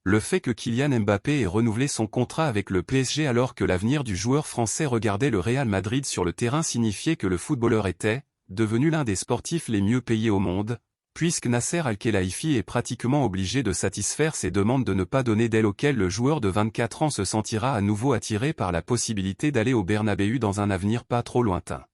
Le fait que Kylian Mbappé ait renouvelé son contrat avec le PSG alors que l'avenir du joueur français regardait le Real Madrid sur le terrain signifiait que le footballeur était devenu l'un des sportifs les mieux payés au monde, puisque Nasser Al-Khelaifi est pratiquement obligé de satisfaire ses demandes de ne pas donner d'aile auquel le joueur de 24 ans se sentira à nouveau attiré par la possibilité d'aller au Bernabéu dans un avenir pas trop lointain.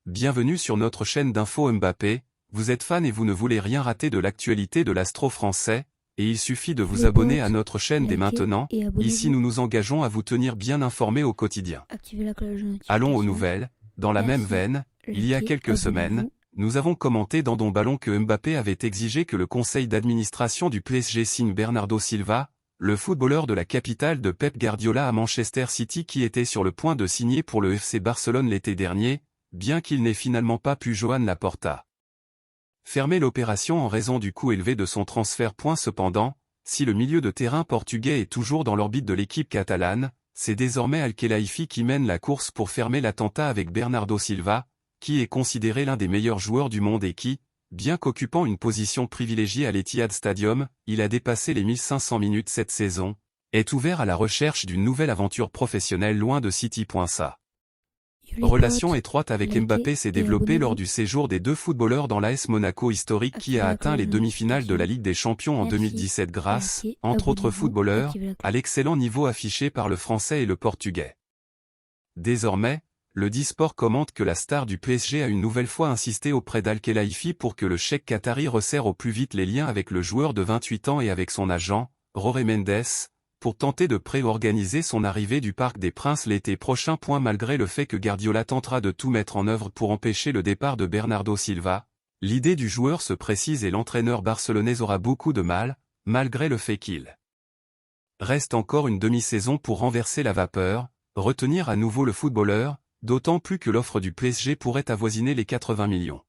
Bienvenue sur notre chaîne d'info Mbappé, vous êtes fan et vous ne voulez rien rater de l'actualité de l'astro français, et il suffit de vous abonner à notre chaîne dès maintenant, ici nous nous engageons à vous tenir bien informés au quotidien. Activez la cloche de notification. Allons aux nouvelles, dans la même Merci. veine, il y a Likez, quelques semaines, abonnez-vous. nous avons commenté dans Don Ballon que Mbappé avait exigé que le conseil d'administration du PSG signe Bernardo Silva, le footballeur de la capitale de Pep Guardiola à Manchester City qui était sur le point de signer pour le FC Barcelone l'été dernier, bien qu'il n'ait finalement pas pu. Joan Laporta fermer l'opération en raison du coût élevé de son transfert. Cependant, si le milieu de terrain portugais est toujours dans l'orbite de l'équipe catalane, c'est désormais Al-Khelaifi qui mène la course pour fermer l'attentat avec Bernardo Silva, qui est considéré l'un des meilleurs joueurs du monde et qui, bien qu'occupant une position privilégiée à l'Etihad Stadium, il a dépassé les 1500 minutes cette saison, est ouvert à la recherche d'une nouvelle aventure professionnelle loin de City. Sa relation étroite avec Mbappé s'est développée lors du séjour des deux footballeurs dans l'AS Monaco historique qui a atteint les demi-finales de la Ligue des Champions en 2017 grâce, entre autres footballeurs, à l'excellent niveau affiché par le Français et le Portugais. Désormais, le Disport commente que la star du PSG a une nouvelle fois insisté auprès d'Al-Khelaifi pour que le cheikh qatari resserre au plus vite les liens avec le joueur de 28 ans et avec son agent, Jorge Mendes, pour tenter de pré-organiser son arrivée du Parc des Princes l'été prochain. Malgré le fait que Guardiola tentera de tout mettre en œuvre pour empêcher le départ de Bernardo Silva, l'idée du joueur se précise et l'entraîneur barcelonais aura beaucoup de mal, malgré le fait qu'il reste encore une demi-saison pour renverser la vapeur, retenir à nouveau le footballeur, d'autant plus que l'offre du PSG pourrait avoisiner les 80 millions.